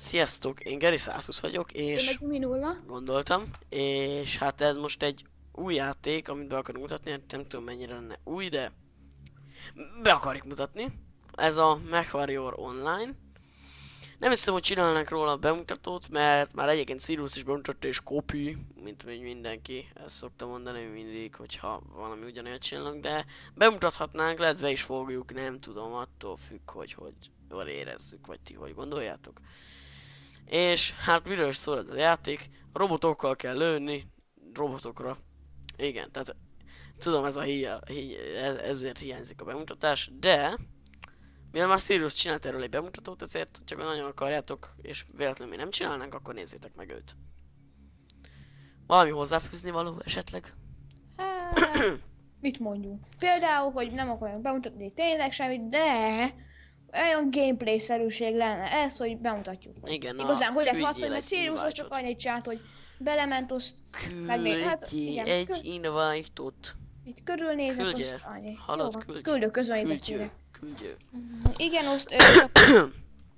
Sziasztok, én Geri 120 vagyok, és gondoltam, és hát ez most egy új játék, amit be akarok mutatni, hát nem tudom mennyire lenne új, de be akarjuk mutatni. Ez a MechWarrior Online. Nem hiszem, hogy csinálnak róla a bemutatót, mert már egyébként Sirius is bemutatta, és copy, mint mindenki, ezt szokta mondani mindig, hogyha valami ugyanolyan csinálnak, de bemutathatnánk, lehet be is fogjuk, nem tudom, attól függ, hogy jól érezzük, vagy ti hogy gondoljátok. És hát miről is szól ez a játék, robotokkal kell lőni, robotokra, igen, tehát tudom ez a ezért hiányzik a bemutatás, de mivel már Sirius csinált erről egy bemutatót, ezért csak nagyon akarjátok, és véletlenül mi nem csinálnánk, akkor nézzétek meg őt. Valami hozzáfűzni való esetleg? Mit mondjuk? Például, hogy nem akarunk bemutatni tényleg semmit, de olyan gameplay-szerűség lenne ez, hogy bemutatjuk. Igen, igazán, hogy lesz látszani, mert Sirius az csak annyit csinált, hogy belement, azt megnéz. Hát, igen, egy invite-ot. Itt körülnézett, azt annyi. Halad, küldő közvetítésére. Küldjő. Igen, azt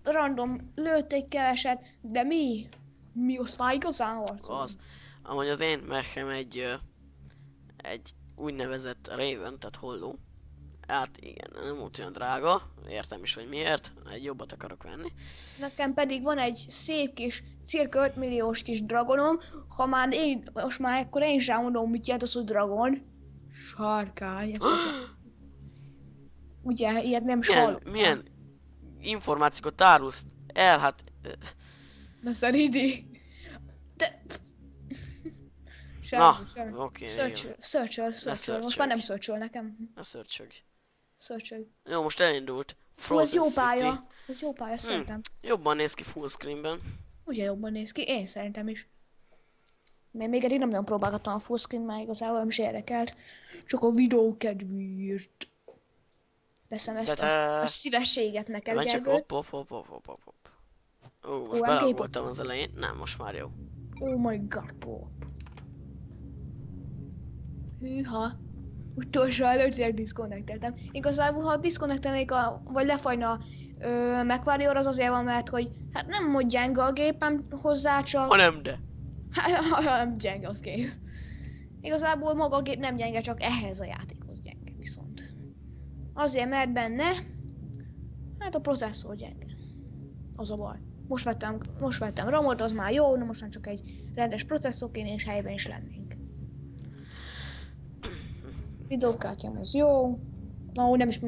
random lőtt egy keveset, de mi? Mi osztály igazán harcol? Az. Amúgy az én mechem egy úgynevezett Raven, tehát holló. Hát igen, nem volt olyan drága, értem is, hogy miért, egy jobbat akarok venni. Nekem pedig van egy szép kis, cirka 5 milliós kis dragonom, ha már én, most már akkor én sem mondom, mit jelent az, hogy dragon. Sárkány, ugye, ilyet nem is hallottam. Milyen információkat árulsz el, hát... Na szeridi. De... Na, oké. Search. Most már nem search nekem. Ne search. Jó, most elindult. Ez jó pálya. Ez jó pálya, szerintem. Jobban néz ki fullscreenben. Ugye jobban néz ki, én szerintem is. Még eddig nem nagyon próbálgattam a fullscreen, már igazából nem is érdekelt. Csak a videó kedvéért. Teszem ezt a szívességet neked, Gergő. Hopp. Ó, most belagoltam az elején. Nem, most már jó. Oh my god, pop. Hűha. Utolsó előtt diszkonnekteltem. Igazából, ha diszkonnektelnék vagy lefagyna MechWarrior, az azért van, mert hogy hát nem mod gyenge a gépem hozzá, csak... Hanem de. Ha nem gyenge, az kész. Igazából maga a gép nem gyenge, csak ehhez a játékhoz gyenge viszont. Azért, mert benne... Hát a processzor gyenge. Az a baj. Most vettem RAM-ot, az már jó, de most már csak egy rendes processzor kéne, és helyben is lennénk. Videókártyám az jó. No, most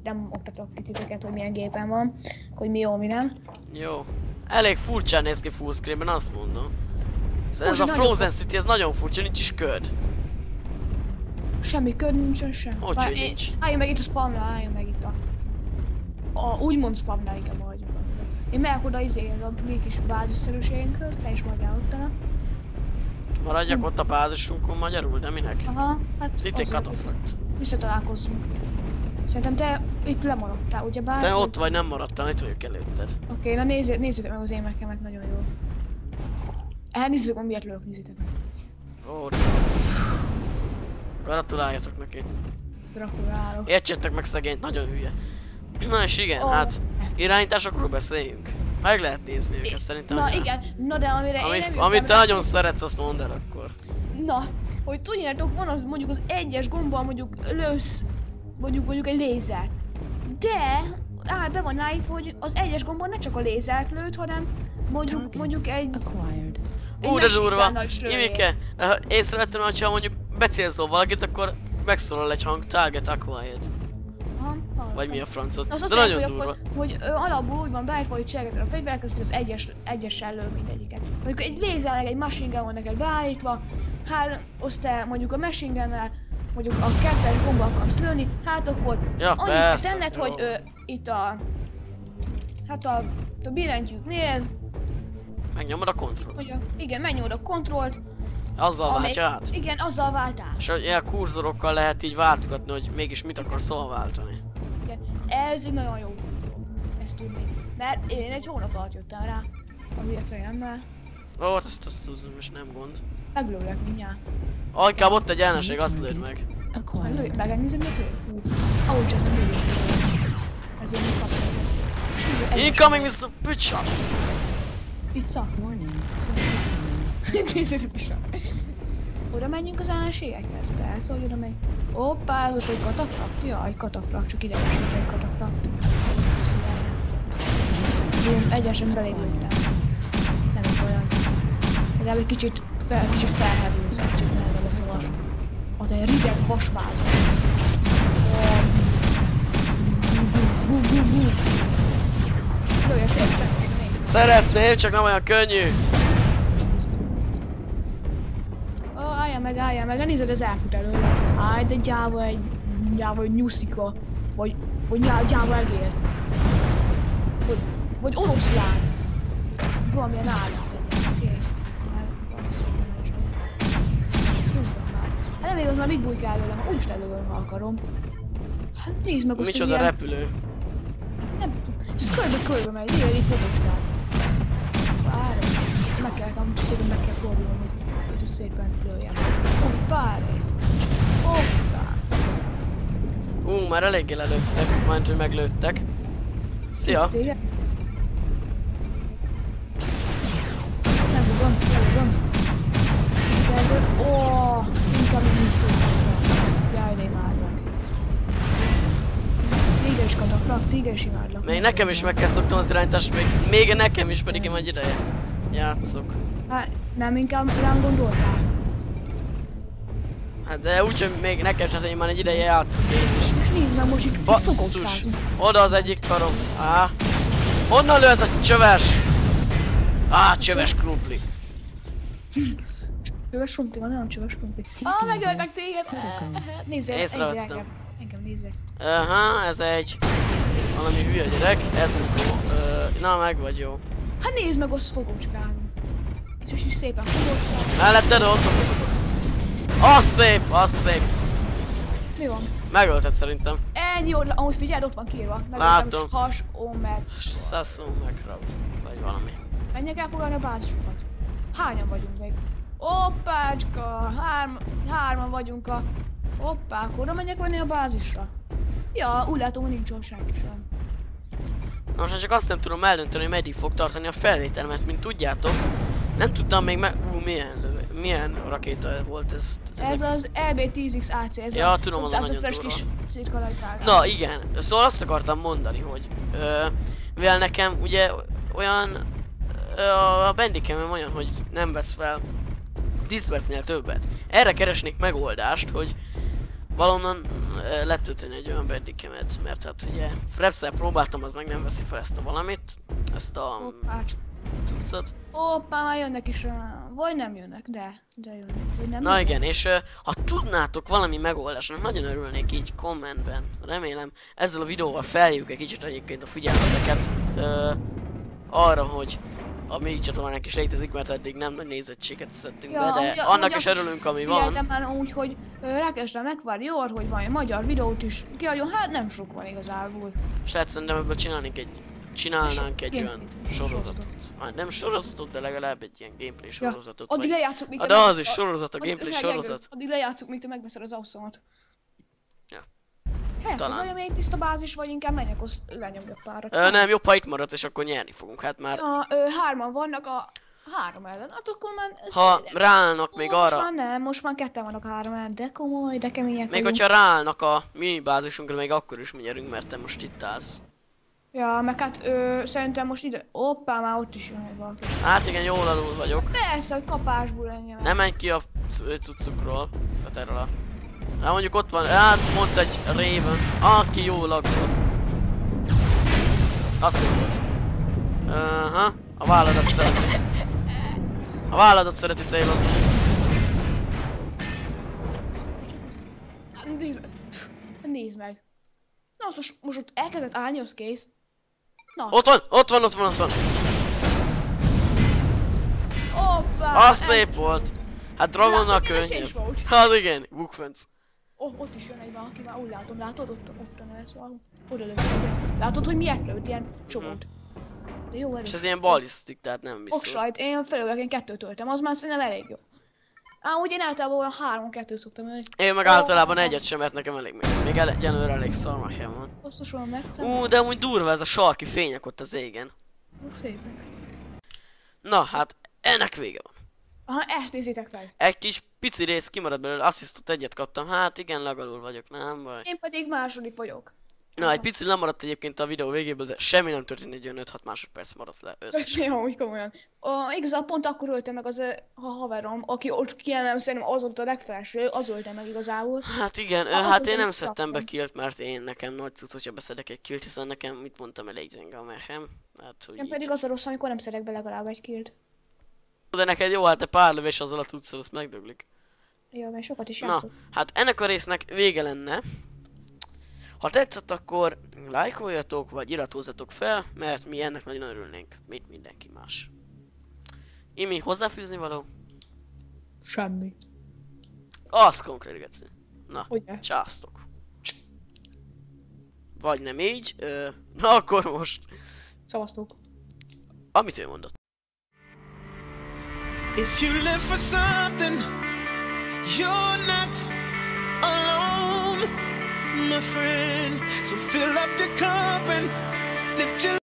nem oktatok ki titeket, hogy milyen gépen van, hogy mi jó, mi nem. Jó. Elég furcsán néz ki fullscreenben, azt mondom. Ez a Frozen City, ez nagyon furcsa, nincs is köd. Semmi köd nincsen sem. Hogy nincs? Álljon meg itt a spamra, álljon meg itt a úgymond spamra, inkább hagyjuk. Én megyek oda ez a mi kis bázisszerűségünkhöz, te is maradjál ottana. Maradjak ott a bázisunkon magyarul, de minek? Aha, hát itt egy katasztrófa. Visszatalálkozzunk. Szerintem te itt lemaradtál, ugyebár? Te ott vagy, nem maradtál, itt vagyok előtted. Oké, na nézzétek meg az én mekemet, nagyon jó. Elnézzük, hogy miért lők, nézzétek meg. Ó, gratuláljatok neki. Gratulálok. Értsétek meg szegényt, nagyon hülye. Na és igen, hát irányításokról beszéljünk. Meg lehet nézni őket szerintem. Na igen, na de amire én nem amit te nagyon szeretsz, azt mondd el akkor. Na, hogy tudjátok, van az mondjuk az egyes gombbal mondjuk lősz mondjuk egy lézert. De be van állítva, hogy az egyes gombbal ne csak a lézert lőd, hanem mondjuk egy de durva! Imike, észrevettem, hogyha mondjuk becélzol valakit, akkor megszólal egy hang, target acquired. Vagy mi a francot, de nagyon durva. Akkor, hogy alapból úgy van beállítva, hogy cselgeted a fegyvereket, hogy az egyessel lő mindegyiket. Mondjuk egy lézer, meg egy machine gun van neked beállítva, hát azt te mondjuk a machine gunnel, mondjuk a kettes gomba akarsz lőni, hát akkor annyit kell tenned, hogy itt a billentyűknél megnyomod a kontrollt. Igen, megnyomod a kontrollt. Azzal váltja át? Igen, azzal vált át. És ilyen kurzorokkal lehet így váltogatni, hogy mégis mit akarsz hol váltani. Igen, ez egy nagyon jó dolog, ezt tudni. Mert én egy hónap alatt jöttem rá a hülye fejemmel. Ó, azt tudom, és nem gond. Meglőlek mindjárt. Inkább ott egy ellenség, azt lőd meg. Megnézed meg? Ahogy ezt nem lőjük. Ez én kapcsolom. Incoming Mr. Butcher! Pizza? Oda menjünk az ellenségekhez? Persze, hogy oda megy. Hoppá, ez most egy katafrakt? Jaj, katafrakt, csak idegesít egy katafrakt. Én egyesen belépődtem. Nem is olyan. Legalább egy kicsit felhevülzett, csak ne lesz a vas. Az egy rideg vasváz. Szeretném, csak nem olyan könnyű. Álljál meg, ne nézed, ez elfut előle. Állj, de gyáva egy nyuszika. Vagy gyáva egér. Vagy oroszlán. Valamilyen állat ez, oké? Hát nem igaz, már mit bújkál előlem, úgyis lelövöm, ha akarom. Hát nézd meg azt az micsoda repülő? Nem tudom, ez körbe megy, így fogóstázom. Várj, meg kell fordulnom, hogy szépen följem. Várj! Hoppá! Már eléggé lelőttek, majd hogy meglőttek. Szia! Nem tudom. Inkább nincs föltem. Jaj, de imádlak. Téged is katafrak, téged is imádlak. Még nekem is meg kell szoknom az irányítást, még nekem is, pedig én majd ideje játszok. Hát nem inkább rám gondoltál? Hát de úgyhogy még nekem sem, én már egy ideje játszok én is. Most nézd meg, most itt fogóztázunk. Oda az egyik karom. Honnan lő ez a csöves? Csöves krumpli. Csöves krumpli van, nem csöves krumpli. Megöltek téged! Nézzél, engem nézzél. Ez egy... valami hülye gyerek, ez mikor... na meg vagy jó. Hát nézd meg, azt fogócskázunk. És most is szépen fogócskázunk. Melletted ott fogok. Az szép! Mi van? Megölted szerintem. Ennyi jó, amúgy figyeld, ott van kiírva. Látom. Has, Omer. Sasso Megrav, vagy valami. Menjek elfoglalni a bázisokat. Hányan vagyunk még? Hoppácska! Hárman vagyunk a... Hoppá, akkor oda menjek venni a bázisra. Ja, úgy látom, hogy nincs ott senki sem. Most csak azt nem tudom eldönteni, hogy meddig fog tartani a felvétel, mert mint tudjátok, nem tudtam még milyen rakéta volt ez. Ez az EB-10X AC, ez ja, a tudom, az nagyon durva. Kis cirkalajtárgál. Na igen, szóval azt akartam mondani, hogy mivel nekem ugye olyan a bandicamem olyan, hogy nem vesz fel 10 percnél többet. Erre keresnék megoldást, hogy valonnan letölteni egy olyan bandicamet, mert hát ugye Frepszel próbáltam, az meg nem veszi fel ezt a valamit, ezt a cuccot. Hoppá, már jönnek is rá. Vagy nem jönnek, de jönnek. Vagy nem Na jönnek. igen, és ha tudnátok valami megoldásnak, nagyon örülnék így kommentben. Remélem ezzel a videóval feljük egy kicsit egyébként a figyelmeteket arra, hogy a mi csatornánk is létezik, mert eddig nem nagy nézettséget szedtünk be, de annak is örülünk, ami van. Figyeltem már úgy, hogy rákerestem megvárni arra, hogy majd magyar videót is kiadjon, hát nem sok van igazából. És lehet szerintem ebből csinálnánk egy olyan sorozatot. Nem sorozatot, de legalább egy ilyen gameplay sorozatot. Addig lejátszuk, míg de az is sorozat, a gameplay sorozat. Addig lejátszuk, míg te megveszed az ausszomat. Ja. Talán. Vagy amilyen tiszta bázis, vagy inkább menjek, azt lenyomjak párat. Nem, jobb, ha itt maradsz, és akkor nyerni fogunk, hát már... Hárman vannak a 3 ellen, hát akkor már... Ha ráállnak még arra... Most már nem, most már 2 vannak a 3 ellen, de komoly, de kemények még hogyha ráállnak a mi bázisunkra, még akkor is mi nyerünk, mert te most itt állsz. Ja, meg hát szerintem most ide... Hoppá, már ott is jön egy valaki. Hát igen, jól alul vagyok. Persze, hogy kapásból engem. Nem menj ki a cuccukról, tehát erről a... Na mondjuk ott van, hát mondta egy Raven, aki jól lagol. Azt mondod. A válladat szereti. A válladat szereti célozni. Nézd meg. Na, most ott elkezdett állni, az kész. Na. Ott van. Hoppá! Az szép volt. Hát Dragonnal könnyebb. Hát igen, Bookfence. Ott is jön egy valaki, már úgy látom, látod? Ott a lesz valami. Oda lőtt egyet. Látod, hogy miért lőtt ilyen csomót? De jó erős. És ez ilyen ballisztik, tehát nem biztos. Oksajt, én felőleg én 2-t töltem, az már szerintem elég jó. Úgy én általában olyan 3-2 szoktam ölni. Én meg általában egyet sem, mert nekem elég még egyenlőre elég szarmahelyem van. Biztosan megtem. De amúgy durva ez a sarki fények ott az égen. Szépek. Na, hát ennek vége van. Aha, ezt nézitek meg. Egy kis pici rész kimaradt belőle, asszisztot egyet kaptam. Hát igen, legalul vagyok, nem baj. Én pedig második vagyok. Na, egy pici lemaradt egyébként a videó végéből, de semmi nem történt, egy olyan 5-6 másodperc maradt le összesen. Jó, úgy komolyan. Igazából pont akkor ölte meg az a haverom, aki ott kiemelem szerintem az volt a legfelső, az ölte meg igazából. Hát igen, hát én nem szedtem be killt, mert én nekem nagy cucc, hogyha beszedek egy killt, hiszen nekem, mit mondtam, elég gyenge a mehem. Hát, hogy én így. pedig az a rossz, amikor nem szedek be legalább egy killt. De neked jó, hát te pár lövés azzal a tudsz, az megdöglik. Jó, mert sokat is Na, játszott. hát ennek a résznek vége lenne. Ha tetszett, akkor lájkoljatok, vagy iratkozzatok fel, mert mi ennek nagyon örülnénk, mint mindenki más. Imi, hozzáfűzni való? Semmi. Az konkrét, geci. Na, Ugye? császtok. Vagy nem így, na akkor most, Szavaztok. amit ő mondott. If you live for something, you're not alone, my friend. So fill up your cup and lift your